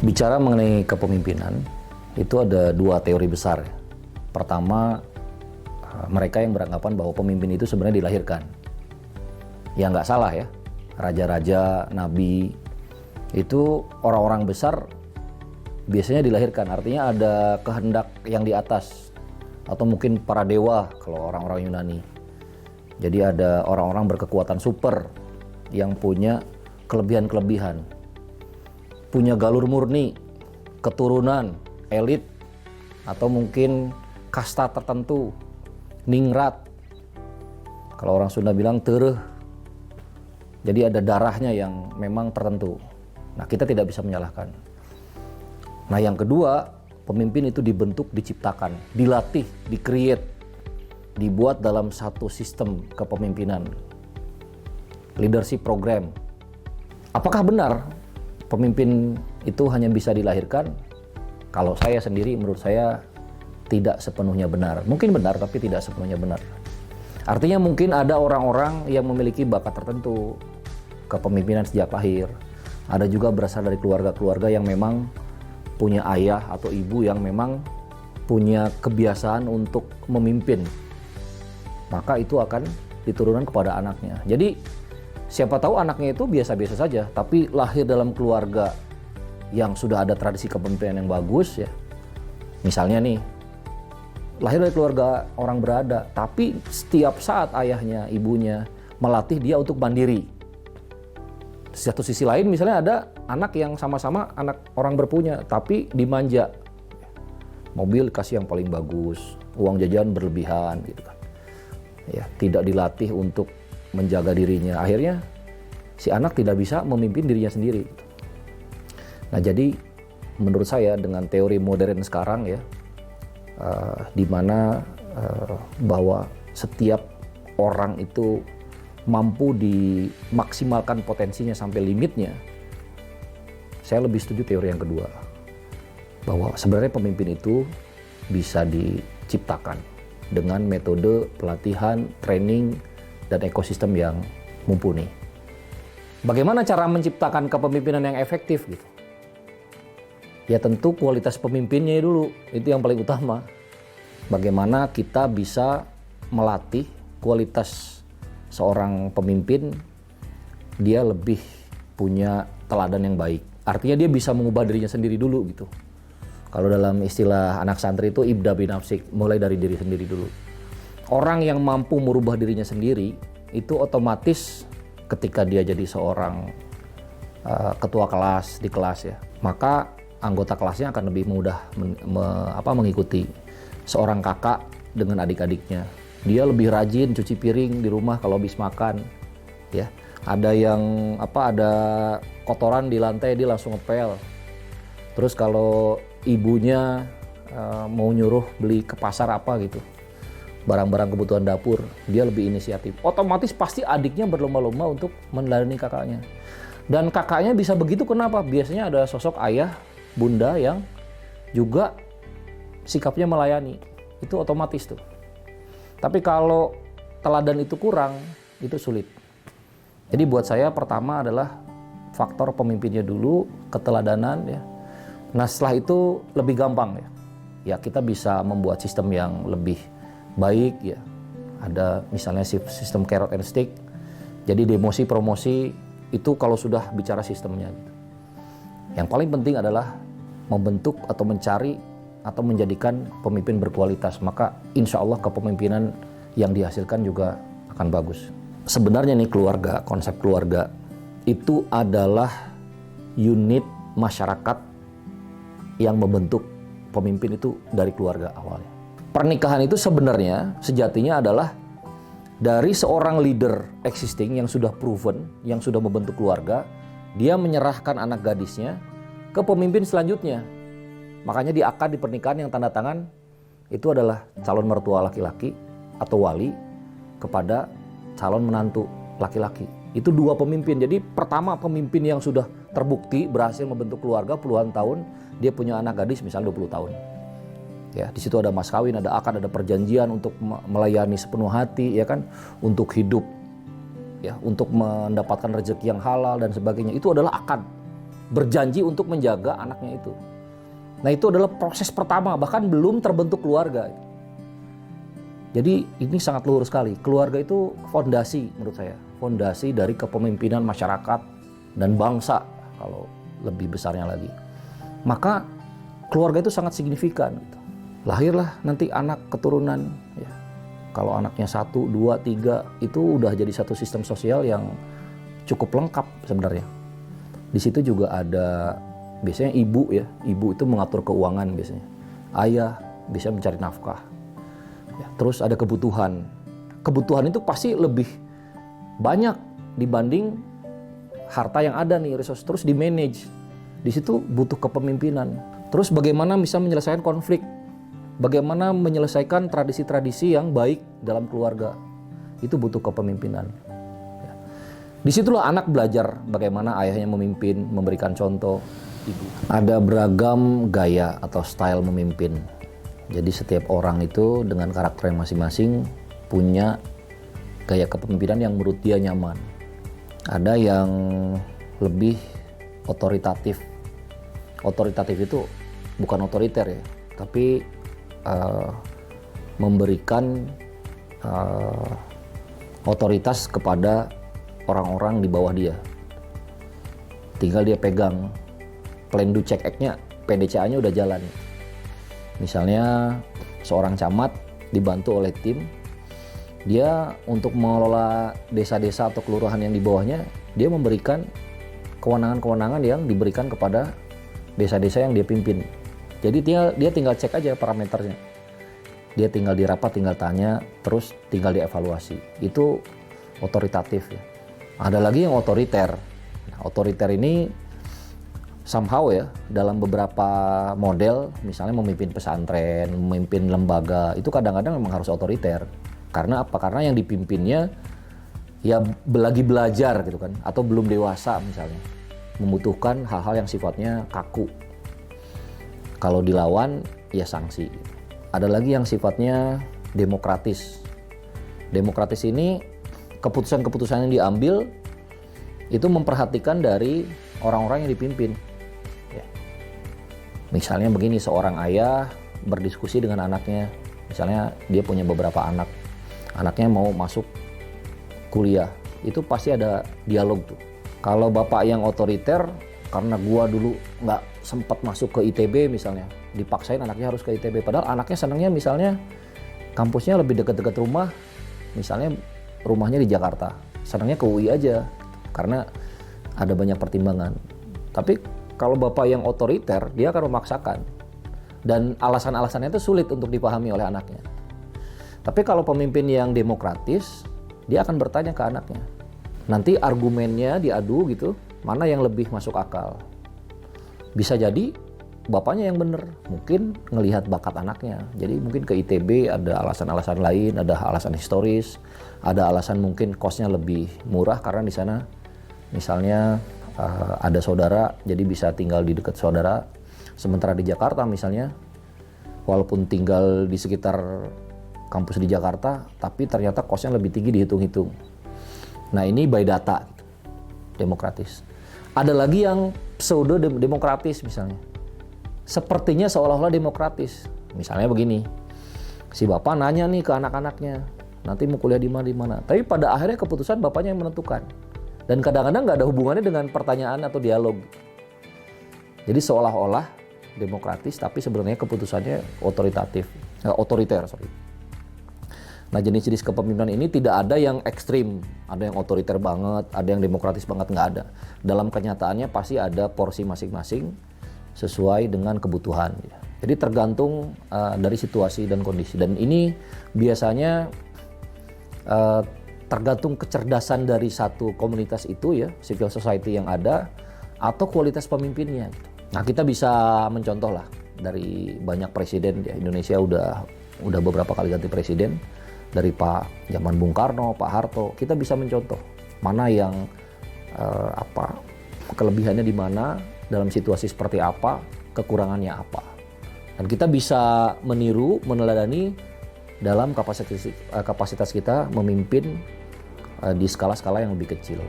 Bicara mengenai kepemimpinan, itu ada dua teori besar. Pertama, mereka yang beranggapan bahwa pemimpin itu sebenarnya dilahirkan. Ya nggak salah ya, raja-raja, nabi, itu orang-orang besar biasanya dilahirkan. Artinya ada kehendak yang di atas, atau mungkin para dewa kalau orang-orang Yunani. Jadi ada orang-orang berkekuatan super yang punya kelebihan-kelebihan, punya galur murni, keturunan, elit, atau mungkin kasta tertentu, ningrat. Kalau orang Sunda bilang tereh. Jadi ada darahnya yang memang tertentu. Nah, kita tidak bisa menyalahkan. Nah, yang kedua, pemimpin itu dibentuk, diciptakan, dilatih, di-create, dibuat dalam satu sistem kepemimpinan, leadership program. Apakah benar pemimpin itu hanya bisa dilahirkan? Kalau saya sendiri, menurut saya tidak sepenuhnya benar. Mungkin benar, tapi tidak sepenuhnya benar. Artinya mungkin ada orang-orang yang memiliki bakat tertentu, kepemimpinan sejak lahir. Ada juga berasal dari keluarga-keluarga yang memang punya ayah atau ibu yang memang punya kebiasaan untuk memimpin. Maka itu akan diturunkan kepada anaknya. Jadi siapa tahu anaknya itu biasa-biasa saja, tapi lahir dalam keluarga yang sudah ada tradisi kepemimpinan yang bagus ya. Misalnya nih, lahir dari keluarga orang berada, tapi setiap saat ayahnya, ibunya melatih dia untuk mandiri. Di satu sisi lain misalnya ada anak yang sama-sama anak orang berpunya, tapi dimanja. Mobil kasih yang paling bagus, uang jajan berlebihan gitu kan. Ya, tidak dilatih untuk menjaga dirinya. Akhirnya si anak tidak bisa memimpin dirinya sendiri. Nah, jadi menurut saya dengan teori modern sekarang ya, di mana bahwa setiap orang itu mampu dimaksimalkan potensinya sampai limitnya, saya lebih setuju teori yang kedua, bahwa sebenarnya pemimpin itu bisa diciptakan dengan metode pelatihan, training, dan ekosistem yang mumpuni. Bagaimana cara menciptakan kepemimpinan yang efektif gitu? Ya tentu kualitas pemimpinnya dulu, itu yang paling utama. Bagaimana kita bisa melatih kualitas seorang pemimpin, dia lebih punya teladan yang baik. Artinya dia bisa mengubah dirinya sendiri dulu gitu. Kalau dalam istilah anak santri itu ibda binafsik, mulai dari diri sendiri dulu. Orang yang mampu merubah dirinya sendiri, itu otomatis ketika dia jadi seorang ketua kelas di kelas ya, maka anggota kelasnya akan lebih mudah mengikuti. Seorang kakak dengan adik-adiknya, dia lebih rajin cuci piring di rumah kalau habis makan ya. Ada yang ada kotoran di lantai, dia langsung ngepel. Terus kalau ibunya mau nyuruh beli ke pasar apa gitu, barang-barang kebutuhan dapur, dia lebih inisiatif. Otomatis pasti adiknya berlomba-lomba untuk meneladani kakaknya. Dan kakaknya bisa begitu kenapa? Biasanya ada sosok ayah, bunda yang juga sikapnya melayani. Itu otomatis tuh. Tapi kalau teladan itu kurang, itu sulit. Jadi buat saya pertama adalah faktor pemimpinnya dulu, keteladanan ya. Nah setelah itu lebih gampang ya. Ya kita bisa membuat sistem yang lebih baik ya. Ada misalnya sistem carrot and stick. Jadi demosi promosi itu kalau sudah bicara sistemnya gitu. Yang paling penting adalah membentuk atau mencari atau menjadikan pemimpin berkualitas, maka insya Allah kepemimpinan yang dihasilkan juga akan bagus. Sebenarnya nih keluarga, konsep keluarga itu adalah unit masyarakat yang membentuk pemimpin itu dari keluarga awalnya. Pernikahan itu sebenarnya sejatinya adalah dari seorang leader existing yang sudah proven, yang sudah membentuk keluarga, dia menyerahkan anak gadisnya ke pemimpin selanjutnya. Makanya di akad di pernikahan yang tanda tangan itu adalah calon mertua laki-laki atau wali kepada calon menantu laki-laki. Itu dua pemimpin. Jadi pertama pemimpin yang sudah terbukti berhasil membentuk keluarga puluhan tahun, dia punya anak gadis misalnya 20 tahun. Ya, di situ ada mas kawin, ada akad, ada perjanjian untuk melayani sepenuh hati ya kan, untuk hidup ya, untuk mendapatkan rezeki yang halal dan sebagainya. Itu adalah akad berjanji untuk menjaga anaknya itu. Nah itu adalah proses pertama, bahkan belum terbentuk keluarga. Jadi ini sangat luhur sekali. Keluarga itu fondasi menurut saya. Fondasi dari kepemimpinan masyarakat dan bangsa kalau lebih besarnya lagi. Maka keluarga itu sangat signifikan. Lahirlah nanti anak keturunan. Ya. Kalau anaknya 1, 2, 3 itu udah jadi satu sistem sosial yang cukup lengkap sebenarnya. Di situ juga ada biasanya ibu ya. Ibu itu mengatur keuangan biasanya. Ayah biasanya mencari nafkah. Ya, terus ada kebutuhan. Kebutuhan itu pasti lebih banyak dibanding harta yang ada nih, resource. Terus di manage. Di situ butuh kepemimpinan. Terus bagaimana bisa menyelesaikan konflik? Bagaimana menyelesaikan tradisi-tradisi yang baik dalam keluarga? Itu butuh kepemimpinan. Ya. Disitulah anak belajar bagaimana ayahnya memimpin, memberikan contoh. Ada beragam gaya atau style memimpin. Jadi setiap orang itu dengan karakter yang masing-masing punya gaya kepemimpinan yang menurut dia nyaman. Ada yang lebih otoritatif. Otoritatif itu bukan otoriter ya, tapi memberikan otoritas kepada orang-orang di bawah dia. Tinggal dia pegang plan do check act-nya, PDCA-nya udah jalan. Misalnya seorang camat dibantu oleh tim, dia untuk mengelola desa-desa atau kelurahan yang di bawahnya, dia memberikan kewenangan-kewenangan yang diberikan kepada desa-desa yang dia pimpin. Jadi dia tinggal cek aja parameternya. Dia tinggal dirapat, tinggal tanya, terus tinggal dievaluasi. Itu otoritatif ya. Ada lagi yang otoriter. Nah, otoriter ini somehow ya, dalam beberapa model, misalnya memimpin pesantren, memimpin lembaga, itu kadang-kadang memang harus otoriter. Karena apa? Karena yang dipimpinnya ya lagi belajar gitu kan, atau belum dewasa misalnya, membutuhkan hal-hal yang sifatnya kaku. Kalau dilawan, ya sanksi. Ada lagi yang sifatnya demokratis. Demokratis ini keputusan-keputusan yang diambil itu memperhatikan dari orang-orang yang dipimpin. Ya. Misalnya begini, seorang ayah berdiskusi dengan anaknya. Misalnya dia punya beberapa anak. Anaknya mau masuk kuliah. Itu pasti ada dialog tuh. Kalau bapak yang otoriter, karena gua dulu nggak sempat masuk ke ITB misalnya, dipaksain anaknya harus ke ITB. Padahal anaknya senangnya misalnya kampusnya lebih dekat-dekat rumah. Misalnya rumahnya di Jakarta. Senangnya ke UI aja. Karena ada banyak pertimbangan. Tapi kalau bapak yang otoriter, dia akan memaksakan. Dan alasan-alasannya itu sulit untuk dipahami oleh anaknya. Tapi kalau pemimpin yang demokratis, dia akan bertanya ke anaknya. Nanti argumennya diadu gitu, mana yang lebih masuk akal. Bisa jadi bapaknya yang benar, mungkin ngelihat bakat anaknya. Jadi mungkin ke ITB ada alasan-alasan lain, ada alasan historis, ada alasan mungkin kosnya lebih murah karena di sana misalnya ada saudara, jadi bisa tinggal di dekat saudara. Sementara di Jakarta misalnya, walaupun tinggal di sekitar kampus di Jakarta, tapi ternyata kosnya lebih tinggi dihitung-hitung. Nah ini by data, gitu. Demokratis. Ada lagi yang pseudo demokratis misalnya. Sepertinya seolah-olah demokratis. Misalnya begini, si bapak nanya nih ke anak-anaknya, nanti mau kuliah di mana. Tapi pada akhirnya keputusan bapaknya yang menentukan. Dan kadang-kadang nggak ada hubungannya dengan pertanyaan atau dialog. Jadi seolah-olah demokratis, tapi sebenarnya keputusannya otoriter. Nah jenis-jenis kepemimpinan ini tidak ada yang ekstrim, ada yang otoriter banget, ada yang demokratis banget, nggak ada. Dalam kenyataannya pasti ada porsi masing-masing sesuai dengan kebutuhan. Jadi tergantung dari situasi dan kondisi. Dan ini biasanya tergantung kecerdasan dari satu komunitas itu ya, civil society yang ada, atau kualitas pemimpinnya. Nah kita bisa mencontoh lah dari banyak presiden ya. Indonesia udah beberapa kali ganti presiden. Dari Pak zaman Bung Karno, Pak Harto, kita bisa mencontoh mana yang kelebihannya di mana, dalam situasi seperti apa, kekurangannya apa. Dan kita bisa meniru, meneladani dalam kapasitas kita memimpin di skala-skala yang lebih kecil.